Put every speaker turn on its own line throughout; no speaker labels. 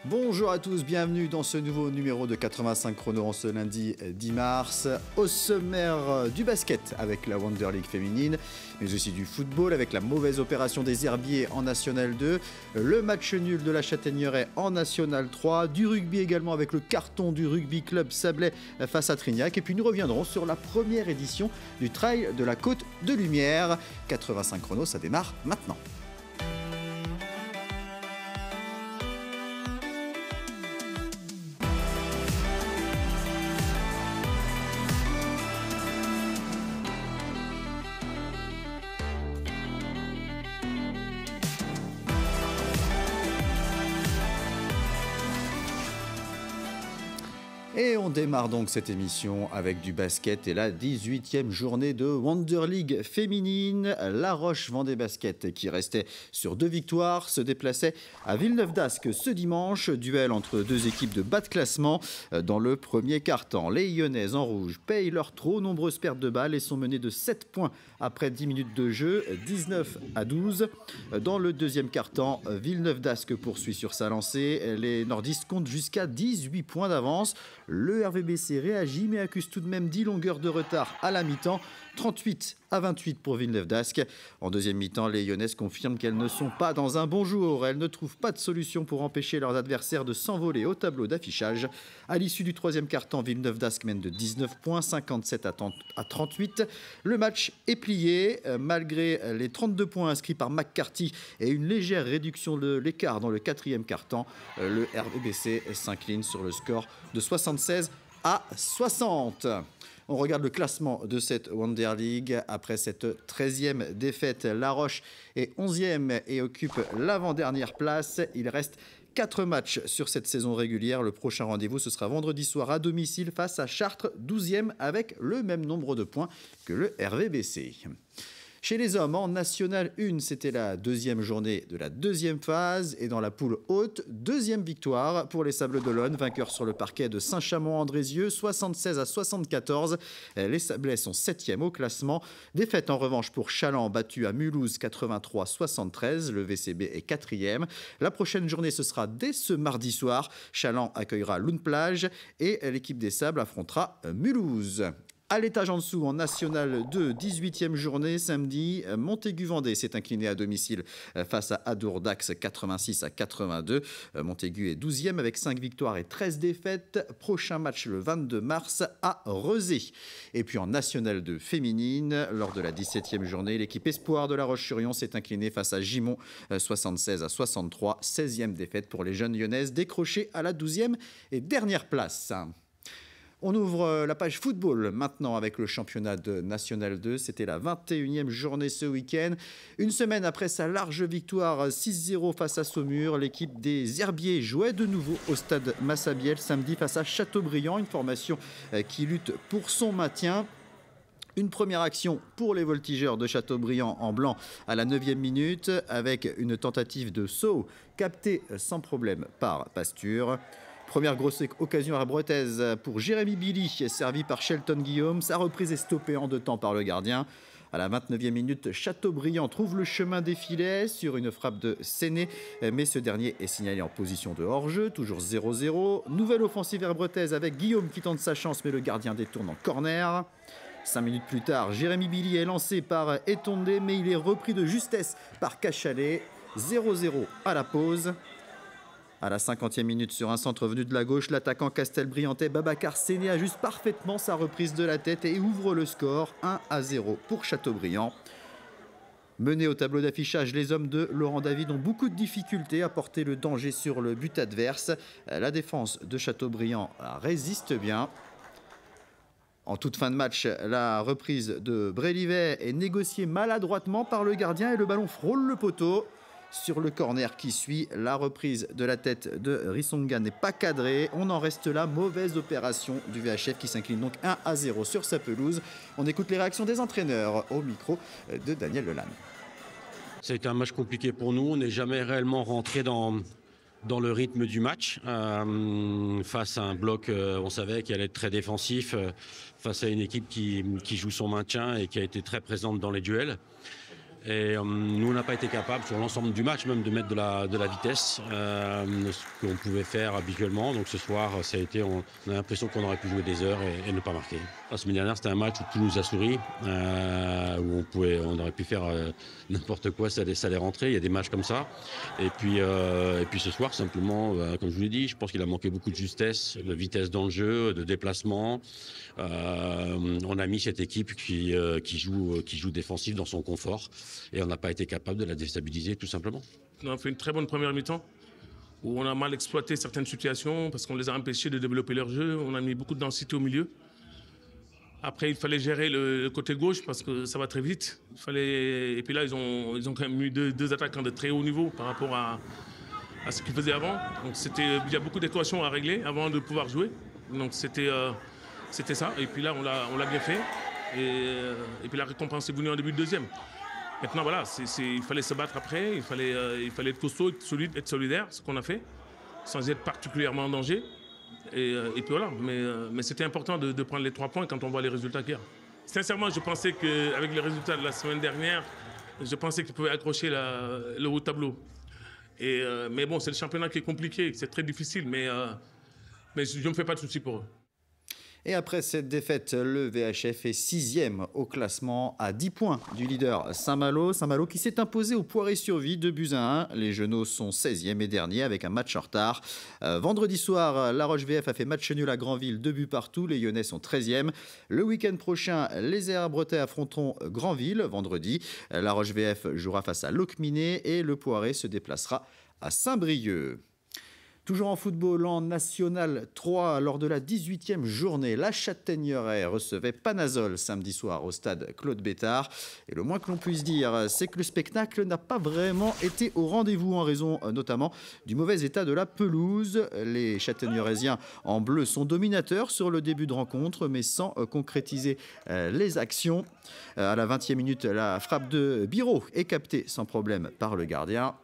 Bonjour à tous, bienvenue dans ce nouveau numéro de 85 chrono en ce lundi 10 mars. Au sommaire du basket avec la Wonder League féminine, mais aussi du football avec la mauvaise opération des Herbiers en National 2, le match nul de la Châtaigneraie en National 3, du rugby également avec le carton du rugby club Sablé face à Trignac. Et puis nous reviendrons sur la première édition du Trail de la Côte de Lumière. 85 chrono, ça démarre maintenant. Et on démarre donc cette émission avec du basket et la 18e journée de Wonder League féminine. La Roche Vendée Basket, qui restait sur 2 victoires, se déplaçait à Villeneuve-d'Ascq ce dimanche. Duel entre 2 équipes de bas de classement dans le premier quart-temps. Les Lyonnaises en rouge payent leurs trop nombreuses pertes de balles et sont menées de 7 points après 10 minutes de jeu, 19-12. Dans le deuxième quart-temps, Villeneuve-d'Ascq poursuit sur sa lancée. Les nordistes comptent jusqu'à 18 points d'avance. Le RVBC réagit mais accuse tout de même 10 longueurs de retard à la mi-temps, 38-28 pour Villeneuve-d'Ascq. En deuxième mi-temps, les Lyonnaises confirment qu'elles ne sont pas dans un bon jour. Elles ne trouvent pas de solution pour empêcher leurs adversaires de s'envoler au tableau d'affichage. À l'issue du troisième quart-temps, Villeneuve-d'Ascq mène de 19 points, 57 à 38. Le match est plié malgré les 32 points inscrits par McCarthy et une légère réduction de l'écart dans le quatrième quart-temps. Le RVBC s'incline sur le score de 76 à 60. On regarde le classement de cette Wonder League. Après cette 13e défaite, La Roche est 11e et occupe l'avant-dernière place. Il reste 4 matchs sur cette saison régulière. Le prochain rendez-vous, ce sera vendredi soir à domicile face à Chartres, 12e avec le même nombre de points que le RVBC. Chez les hommes, en National 1, c'était la deuxième journée de la deuxième phase. Et dans la poule haute, deuxième victoire pour les Sables d'Olonne, vainqueurs sur le parquet de Saint-Chamond-Andrézieux, 76 à 74. Les Sablais sont 7e au classement. Défaite en revanche pour Chaland, battu à Mulhouse, 83-73. Le VCB est 4e. La prochaine journée, ce sera dès ce mardi soir. Chaland accueillera Loun-Plage et l'équipe des Sables affrontera Mulhouse. À l'étage en dessous, en National 2, 18e journée, samedi, Montaigu-Vendée s'est incliné à domicile face à Adour-Dax, 86 à 82. Montaigu est 12e avec 5 victoires et 13 défaites. Prochain match le 22 mars à Rezé. Et puis en National 2 féminine, lors de la 17e journée, l'équipe Espoir de La Roche-sur-Yon s'est inclinée face à Gimont, 76 à 63. 16e défaite pour les jeunes lyonnaises, décrochées à la 12e et dernière place. On ouvre la page football maintenant avec le championnat de National 2. C'était la 21e journée ce week-end. Une semaine après sa large victoire 6-0 face à Saumur, l'équipe des Herbiers jouait de nouveau au stade Massabielle samedi face à Châteaubriand, une formation qui lutte pour son maintien. Une première action pour les voltigeurs de Châteaubriand en blanc à la 9e minute avec une tentative de saut captée sans problème par Pasture. Première grosse occasion à Bretaise pour Jérémy Billy, servi par Shelton Guillaume. Sa reprise est stoppée en 2 temps par le gardien. À la 29e minute, Châteaubriand trouve le chemin des filets sur une frappe de Séné, mais ce dernier est signalé en position de hors-jeu, toujours 0-0. Nouvelle offensive vers Bretaise avec Guillaume qui tente sa chance, mais le gardien détourne en corner. 5 minutes plus tard, Jérémy Billy est lancé par Etondé, mais il est repris de justesse par Cachalet. 0-0 à la pause. À la 50e minute, sur un centre venu de la gauche, l'attaquant castelbriantais Babacar Séné ajuste parfaitement sa reprise de la tête et ouvre le score 1-0 pour Châteaubriand. Menés au tableau d'affichage, les hommes de Laurent David ont beaucoup de difficultés à porter le danger sur le but adverse. La défense de Châteaubriand résiste bien. En toute fin de match, la reprise de Brélivet est négociée maladroitement par le gardien et le ballon frôle le poteau. Sur le corner qui suit, la reprise de la tête de Rissonga n'est pas cadrée. On en reste là, mauvaise opération du VHF qui s'incline donc 1-0 sur sa pelouse. On écoute les réactions des entraîneurs au micro de Daniel Lelanne.
Ça a été un match compliqué pour nous. On n'est jamais réellement rentré dans le rythme du match. Face à un bloc, on savait qu'il allait être très défensif. Face à une équipe qui joue son maintien et qui a été très présente dans les duels. Et nous, on n'a pas été capable sur l'ensemble du match même de mettre de la vitesse, ce qu'on pouvait faire habituellement. Donc ce soir, ça a été, on a l'impression qu'on aurait pu jouer des heures et ne pas marquer. La semaine dernière, c'était un match où tout nous a souri, où on aurait pu faire n'importe quoi, ça allait rentrer. Il y a des matchs comme ça. Et puis ce soir, simplement, comme je vous l'ai dit, je pense qu'il a manqué beaucoup de justesse, de vitesse dans le jeu, de déplacement. On a mis cette équipe qui joue défensif dans son confort et on n'a pas été capable de la déstabiliser tout simplement.
On a fait une très bonne première mi-temps où on a mal exploité certaines situations parce qu'on les a empêchés de développer leur jeu. On a mis beaucoup de densité au milieu. Après, il fallait gérer le côté gauche parce que ça va très vite. Et puis là, ils ont quand même eu deux attaquants de très haut niveau par rapport à ce qu'ils faisaient avant. Donc il y a beaucoup d'équations à régler avant de pouvoir jouer. Donc c'était ça. Et puis là, on l'a bien fait. Et puis la récompense est venue en début de deuxième. Maintenant, voilà, il fallait se battre après. Il fallait être costaud, être solide, être solidaire, ce qu'on a fait, sans être particulièrement en danger. Et puis voilà, mais c'était important de prendre les 3 points quand on voit les résultats qu'il y a. Sincèrement, je pensais qu'avec les résultats de la semaine dernière, je pensais qu'ils pouvaient accrocher le haut tableau. Mais bon, c'est le championnat qui est compliqué, c'est très difficile, mais je ne me fais pas de soucis pour eux.
Et après cette défaite, le VHF est 6e au classement à 10 points du leader Saint-Malo. Saint-Malo qui s'est imposé au Poiré-sur-Vie 2-1. Les Genoux sont 16e et dernier avec un match en retard. Vendredi soir, La Roche VF a fait match nul à Granville, 2 buts partout. Les Lyonnais sont 13e. Le week-end prochain, les Hérabre-Bretais affronteront Granville vendredi. La Roche VF jouera face à Locminé et le Poiré se déplacera à Saint-Brieuc. Toujours en football, en National 3, lors de la 18e journée, la Châtaigneraie recevait Panazol samedi soir au stade Claude Bétard. Et le moins que l'on puisse dire, c'est que le spectacle n'a pas vraiment été au rendez-vous en raison notamment du mauvais état de la pelouse. Les Châtaigneraisiens en bleu sont dominateurs sur le début de rencontre, mais sans concrétiser les actions. À la 20e minute, la frappe de Biro est captée sans problème par le gardien.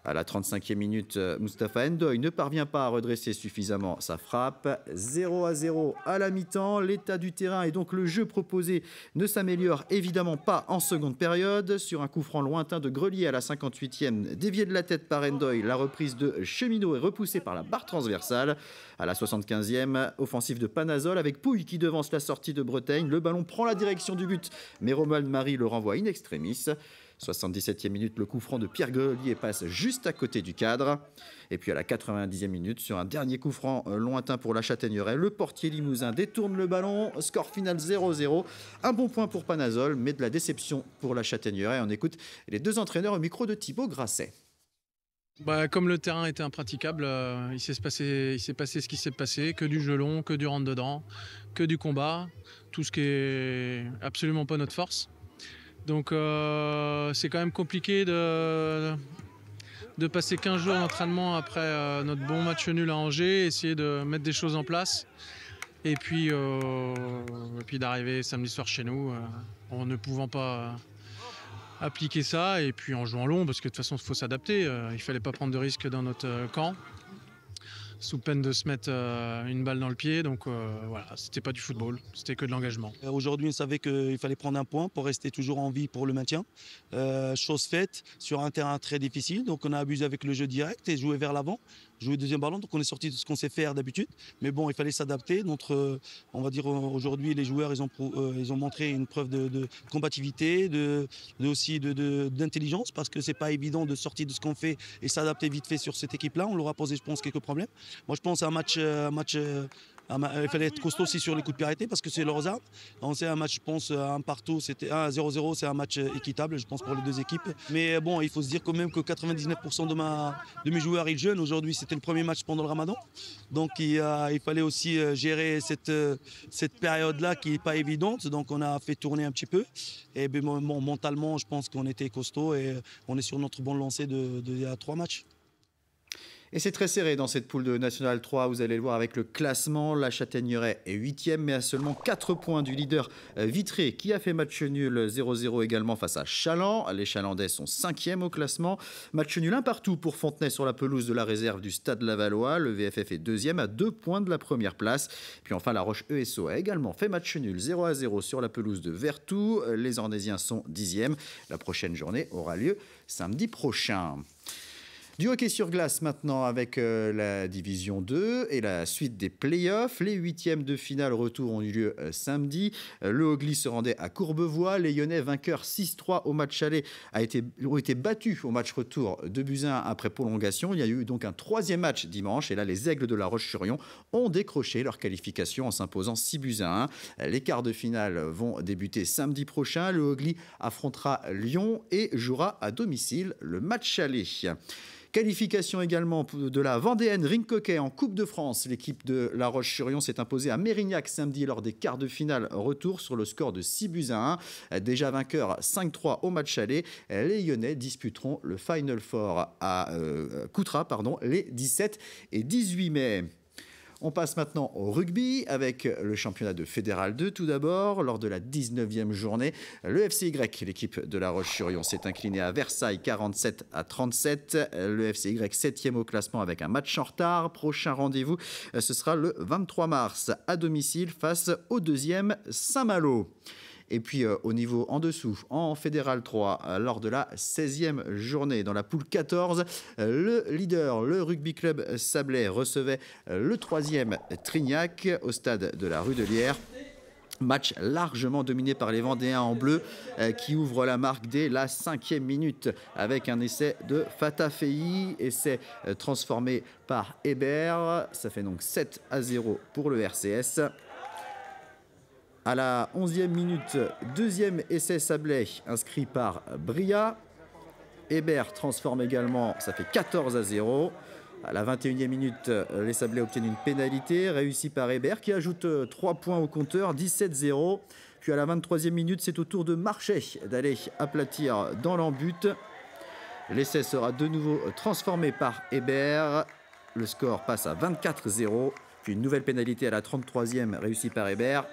À la 35e minute, Mustapha Ndoye ne parvient pas à redresser suffisamment sa frappe. 0-0 à la mi-temps. L'état du terrain et donc le jeu proposé ne s'améliore évidemment pas en seconde période. Sur un coup franc lointain de Grelier à la 58e, dévié de la tête par Ndoye, la reprise de Cheminot est repoussée par la barre transversale. À la 75e, offensive de Panazol avec Pouille qui devance la sortie de Bretaigne. Le ballon prend la direction du but, mais Romuald Marie le renvoie in extremis. 77e minute, le coup franc de Pierre Grelier passe juste à côté du cadre. Et puis à la 90e minute, sur un dernier coup franc lointain pour la Châtaigneraie, le portier limousin détourne le ballon. Score final 0-0. Un bon point pour Panazol, mais de la déception pour la Châtaigneraie. On écoute les deux entraîneurs au micro de Thibaut Grasset.
Comme le terrain était impraticable, il s'est passé ce qui s'est passé, que du jeu long, que du rentre-dedans, que du combat, tout ce qui est absolument pas notre force. Donc c'est quand même compliqué de passer 15 jours d'entraînement après notre bon match nul à Angers, essayer de mettre des choses en place et puis d'arriver samedi soir chez nous en ne pouvant pas appliquer ça et puis en jouant long parce que de toute façon il faut s'adapter, il ne fallait pas prendre de risques dans notre camp sous peine de se mettre une balle dans le pied. Donc voilà, c'était pas du football, c'était que de l'engagement.
Aujourd'hui, on savait qu'il fallait prendre un point pour rester toujours en vie pour le maintien. Chose faite sur un terrain très difficile, donc on a abusé avec le jeu direct et joué vers l'avant, joué deuxième ballon, donc on est sorti de ce qu'on sait faire d'habitude. Mais bon, il fallait s'adapter. On va dire aujourd'hui, les joueurs, ils ont montré une preuve de combativité, aussi d'intelligence, parce que c'est pas évident de sortir de ce qu'on fait et s'adapter vite fait sur cette équipe-là. On leur a posé, je pense, quelques problèmes. Moi, je pense à un match, il fallait être costaud aussi sur les coups de pied arrêtés parce que c'est leurs armes. On sait un match, je pense, un partout, c'était 1-0-0, c'est un match équitable, je pense, pour les deux équipes. Mais bon, il faut se dire quand même que 99% de mes joueurs, ils jeûnent. Aujourd'hui, c'était le premier match pendant le Ramadan. Donc, il fallait aussi gérer cette période-là qui n'est pas évidente. Donc, on a fait tourner un petit peu. Et bon, mentalement, je pense qu'on était costaud et on est sur notre bonne lancée il y a 3 matchs.
Et c'est très serré dans cette poule de National 3, vous allez le voir avec le classement. La Châtaigneraie est 8e, mais à seulement 4 points du leader Vitré, qui a fait match nul 0-0 également face à Chaland. Les Chalandais sont 5e au classement. Match nul un partout pour Fontenay sur la pelouse de la réserve du Stade Lavallois. Le VFF est 2e à 2 points de la première place. Puis enfin, la Roche ESO a également fait match nul 0-0 sur la pelouse de Vertou. Les Ornésiens sont 10e. La prochaine journée aura lieu samedi prochain. Du hockey sur glace maintenant avec la division 2 et la suite des playoffs. Les 8e de finale retour ont eu lieu samedi. Le Hogli se rendait à Courbevoie. Les Lyonnais, vainqueurs 6-3 au match aller, ont été battus au match retour de Buzyn après prolongation. Il y a eu donc un 3e match dimanche. Et là, les Aigles de la Roche-sur-Yon ont décroché leur qualification en s'imposant 6-1. Les quarts de finale vont débuter samedi prochain. Le Hogli affrontera Lyon et jouera à domicile le match aller. Qualification également de la Vendéenne Rink Hockey en Coupe de France. L'équipe de La Roche-sur-Yon s'est imposée à Mérignac samedi lors des quarts de finale retour sur le score de 6-1. Déjà vainqueur 5-3 au match aller, les Lyonnais disputeront le Final Four à Coutras les 17 et 18 mai. On passe maintenant au rugby avec le championnat de Fédéral 2 tout d'abord. Lors de la 19e journée, le FCY, l'équipe de La Roche-sur-Yon, s'est incliné à Versailles 47-37. Le FCY 7e au classement avec un match en retard. Prochain rendez-vous, ce sera le 23 mars à domicile face au 2e Saint-Malo. Et puis au niveau en dessous, en Fédéral 3, lors de la 16e journée, dans la poule 14, le leader, le Rugby Club Sablais, recevait le 3e Trignac au stade de la Rue de Lierre. Match largement dominé par les Vendéens en bleu qui ouvrent la marque dès la 5e minute avec un essai de Fatah Feyi. Essai transformé par Hébert. Ça fait donc 7-0 pour le RCS. À la 11e minute, deuxième essai Sablais inscrit par Bria. Hébert transforme également, ça fait 14-0. À la 21e minute, les Sablais obtiennent une pénalité réussie par Hébert qui ajoute 3 points au compteur, 17-0. Puis à la 23e minute, c'est au tour de Marchais d'aller aplatir dans l'embut. L'essai sera de nouveau transformé par Hébert. Le score passe à 24-0. Puis une nouvelle pénalité à la 33e réussie par Hébert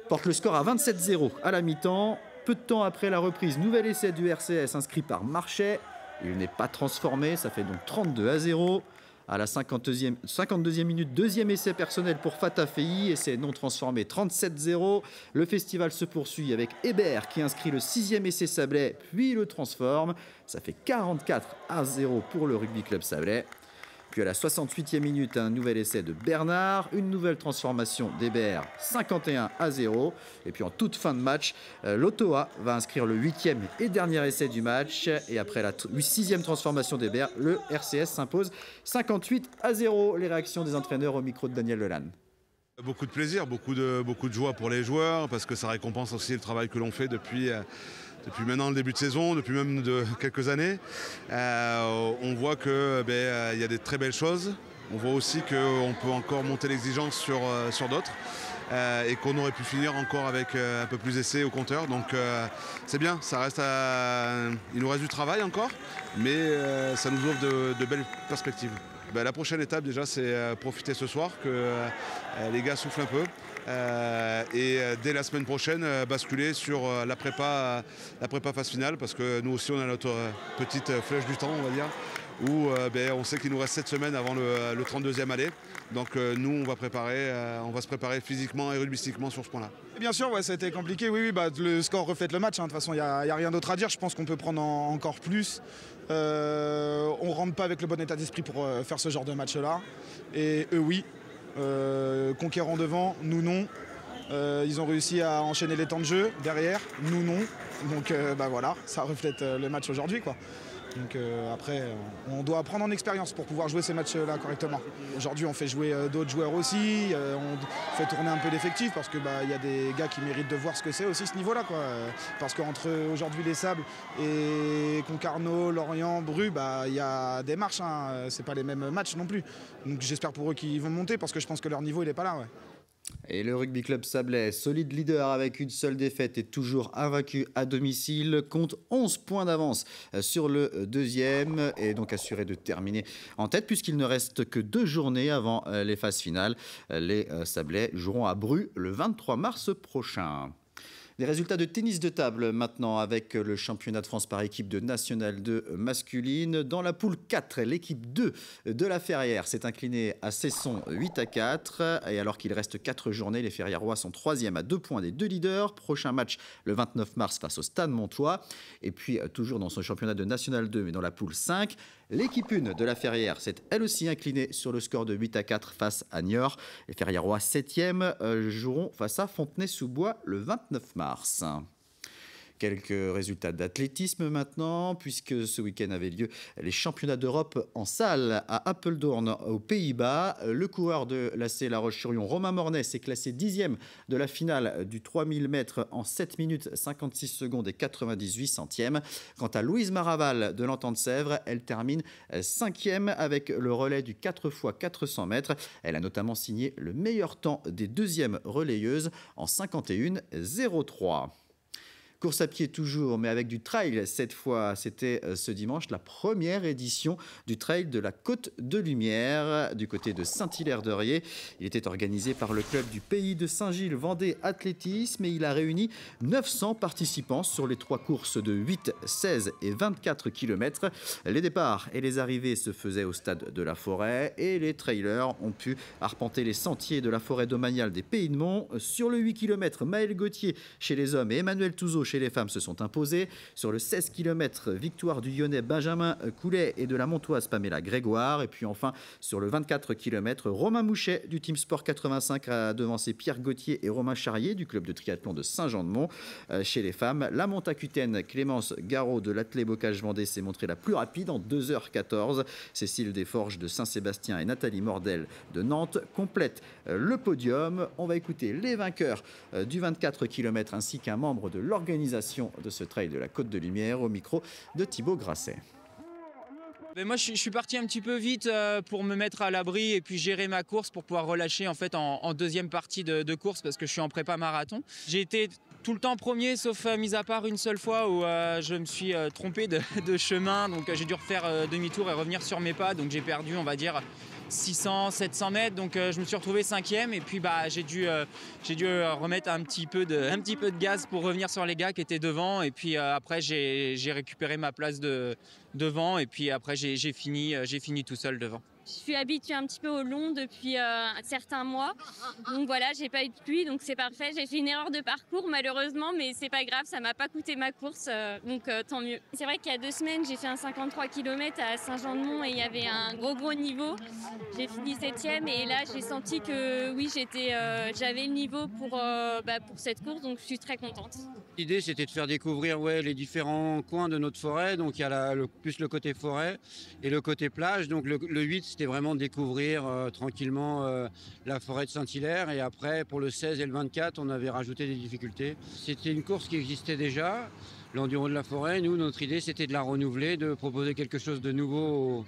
porte le score à 27-0 à la mi-temps. Peu de temps après la reprise, nouvel essai du RCS inscrit par Marchais. Il n'est pas transformé, ça fait donc 32-0. À la 52e minute, deuxième essai personnel pour Fatah Feyi, essai non transformé, 37-0. Le festival se poursuit avec Hébert qui inscrit le 6e essai Sablais, puis le transforme. Ça fait 44-0 pour le Rugby Club Sablais. Puis à la 68e minute, un nouvel essai de Bernard, une nouvelle transformation d'Hébert, 51-0. Et puis en toute fin de match, l'Ottawa va inscrire le 8e et dernier essai du match. Et après la 6e transformation d'Hébert, le RCS s'impose 58-0. Les réactions des entraîneurs au micro de Daniel Lelanne.
Beaucoup de plaisir, beaucoup de joie pour les joueurs parce que ça récompense aussi le travail que l'on fait depuis maintenant le début de saison, depuis même de quelques années. On voit qu'il y a des très belles choses. On voit aussi qu'on peut encore monter l'exigence sur d'autres et qu'on aurait pu finir encore avec un peu plus d'essais au compteur. Donc c'est bien, ça reste il nous reste du travail encore, mais ça nous ouvre de belles perspectives. La prochaine étape déjà c'est profiter ce soir que les gars soufflent un peu et dès la semaine prochaine basculer sur la prépa phase finale parce que nous aussi on a notre petite flèche du temps on va dire où on sait qu'il nous reste 7 semaines avant le 32e aller. Donc nous on va se préparer physiquement et rugbystiquement sur ce point-là.
Bien sûr, ouais, ça a été compliqué. Oui, le score reflète le match. De toute façon, il n'y a rien d'autre à dire. Je pense qu'on peut prendre encore plus. On ne rentre pas avec le bon état d'esprit pour faire ce genre de match-là. Et eux, oui. Conquérants devant, nous non. Ils ont réussi à enchaîner les temps de jeu derrière, nous non. Donc voilà, ça reflète le match aujourd'hui, quoi. Donc après, on doit apprendre en expérience pour pouvoir jouer ces matchs-là correctement. Aujourd'hui, on fait jouer d'autres joueurs aussi, on fait tourner un peu l'effectif parce que y a des gars qui méritent de voir ce que c'est aussi ce niveau-là, quoi. Parce qu'entre aujourd'hui les Sables et Concarneau, Lorient, Bru, il y a des marches, hein. C'est pas les mêmes matchs non plus. Donc j'espère pour eux qu'ils vont monter parce que je pense que leur niveau il est pas là. Ouais.
Et le Rugby Club Sablais, solide leader avec une seule défaite et toujours invaincu à domicile, compte 11 points d'avance sur le deuxième et donc assuré de terminer en tête puisqu'il ne reste que 2 journées avant les phases finales. Les Sablais joueront à Bru le 23 mars prochain. Des résultats de tennis de table maintenant avec le championnat de France par équipe de National 2 masculine. Dans la poule 4, l'équipe 2 de la Ferrière s'est inclinée à Cesson 8-4. Et alors qu'il reste 4 journées, les Ferriérois sont 3e à 2 points des 2 leaders. Prochain match le 29 mars face au Stade Montois. Et puis toujours dans son championnat de National 2 mais dans la poule 5, l'équipe 1 de la Ferrière s'est elle aussi inclinée sur le score de 8-4 face à Niort. Les Ferriérois 7e joueront face à Fontenay-sous-Bois le 29 mars. Quelques résultats d'athlétisme maintenant, puisque ce week-end avaient lieu les championnats d'Europe en salle à Apeldoorn aux Pays-Bas. Le coureur de l'AC La Roche-sur-Yon, Romain Mornay, s'est classé 10e de la finale du 3000 mètres en 7 minutes 56 secondes et 98 centièmes. Quant à Louise Maraval de l'Entente-Sèvres, elle termine 5e avec le relais du 4x400 mètres. Elle a notamment signé le meilleur temps des deuxièmes relayeuses en 51,03. Course à pied toujours, mais avec du trail cette fois. C'était ce dimanche la première édition du trail de la Côte de Lumière du côté de Saint-Hilaire-de-Riez. Il était organisé par le club du Pays de Saint-Gilles Vendée Athlétisme et il a réuni 900 participants sur les 3 courses de 8, 16 et 24 km. Les départs et les arrivées se faisaient au stade de la Forêt et les trailers ont pu arpenter les sentiers de la forêt domaniale des Pays de Mont. Sur le 8 km, Maël Gauthier chez les hommes et Emmanuel Touzeau chez les femmes se sont imposés. Sur le 16 km, victoire du Lyonnais Benjamin Coulet et de la Montoise Pamela Grégoire. Et puis enfin, sur le 24 km, Romain Mouchet du Team Sport 85 a devancé Pierre Gauthier et Romain Charrier du club de triathlon de Saint-Jean-de-Mont. Chez les femmes, la Montacutaine Clémence Garot de l'Athlé Bocage Vendée s'est montrée la plus rapide en 2h14. Cécile Desforges de Saint-Sébastien et Nathalie Mordel de Nantes complètent le podium. On va écouter les vainqueurs du 24 km ainsi qu'un membre de l'organisation de ce trail de la Côte de Lumière au micro de Thibaut Grasset.
Moi, je suis parti un petit peu vite pour me mettre à l'abri et puis gérer ma course pour pouvoir relâcher en fait en deuxième partie de course parce que je suis en prépa marathon. J'ai été tout le temps premier, sauf mis à part une seule fois où je me suis trompé de chemin. Donc j'ai dû refaire demi-tour et revenir sur mes pas. Donc j'ai perdu, on va dire, 600, 700 mètres. Donc je me suis retrouvé 5e et puis j'ai dû remettre un petit peu de gaz pour revenir sur les gars qui étaient devant. Et puis après, j'ai récupéré ma place devant et puis après j'ai fini tout seul devant.
Je suis habituée un petit peu au long depuis certains mois. Donc voilà, j'ai pas eu de pluie, donc c'est parfait. J'ai fait une erreur de parcours malheureusement, mais c'est pas grave, ça m'a pas coûté ma course, donc tant mieux. C'est vrai qu'il y a 2 semaines, j'ai fait un 53 km à Saint-Jean-de-Mont et il y avait un gros niveau. J'ai fini 7e et là j'ai senti que oui, j'avais le niveau pour cette course, donc je suis très contente.
L'idée c'était de faire découvrir les différents coins de notre forêt, donc il y a plus le côté forêt et le côté plage, donc le 8 c'était vraiment découvrir tranquillement la forêt de Saint-Hilaire et après pour le 16 et le 24 on avait rajouté des difficultés. C'était une course qui existait déjà, l'enduro de la forêt. Nous notre idée c'était de la renouveler, de proposer quelque chose de nouveau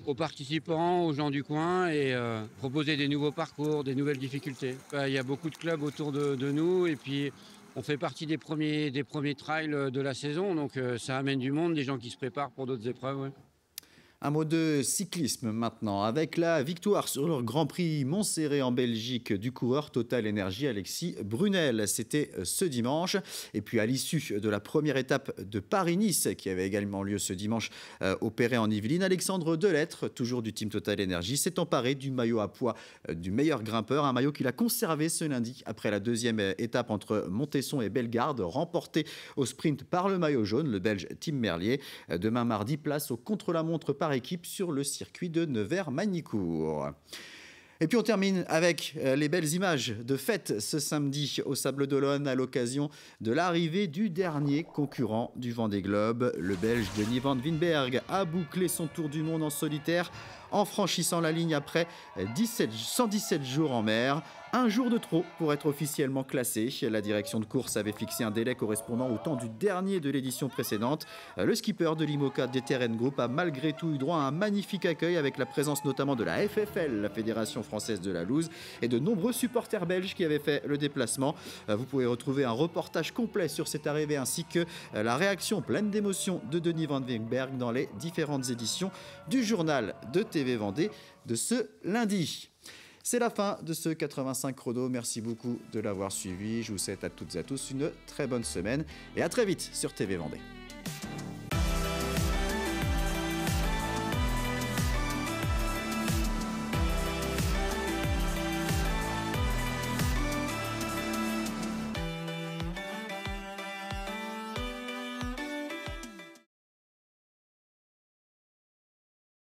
aux participants, aux gens du coin et proposer des nouveaux parcours, des nouvelles difficultés. Il y a beaucoup de clubs autour de nous et puis on fait partie des premiers trails de la saison, donc ça amène du monde, des gens qui se préparent pour d'autres épreuves. Ouais.
Un mot de cyclisme maintenant, avec la victoire sur le Grand Prix Montserrat en Belgique du coureur Total Energy Alexis Brunel. C'était ce dimanche. Et puis à l'issue de la première étape de Paris-Nice, qui avait également lieu ce dimanche au Perret en Yvelines, Alexandre Delettre, toujours du team Total Energy, s'est emparé du maillot à poids du meilleur grimpeur. Un maillot qu'il a conservé ce lundi après la deuxième étape entre Montesson et Bellegarde, remportée au sprint par le maillot jaune, le Belge Tim Merlier. Demain mardi, place au contre-la-montre par équipe sur le circuit de Nevers-Magnicourt. Et puis on termine avec les belles images de fête ce samedi au Sables d'Olonne à l'occasion de l'arrivée du dernier concurrent du Vendée Globe. Le Belge Denis Van Winberg a bouclé son tour du monde en solitaire en franchissant la ligne après 117 jours en mer. Un jour de trop pour être officiellement classé. La direction de course avait fixé un délai correspondant au temps du dernier de l'édition précédente. Le skipper de l'IMOCA DTRN Group a malgré tout eu droit à un magnifique accueil avec la présence notamment de la FFL, la Fédération Française de la Loose, et de nombreux supporters belges qui avaient fait le déplacement. Vous pouvez retrouver un reportage complet sur cette arrivée ainsi que la réaction pleine d'émotion de Denis Van Wingberg dans les différentes éditions du journal de TV Vendée de ce lundi. C'est la fin de ce 85 chrono. Merci beaucoup de l'avoir suivi. Je vous souhaite à toutes et à tous une très bonne semaine et à très vite sur TV Vendée.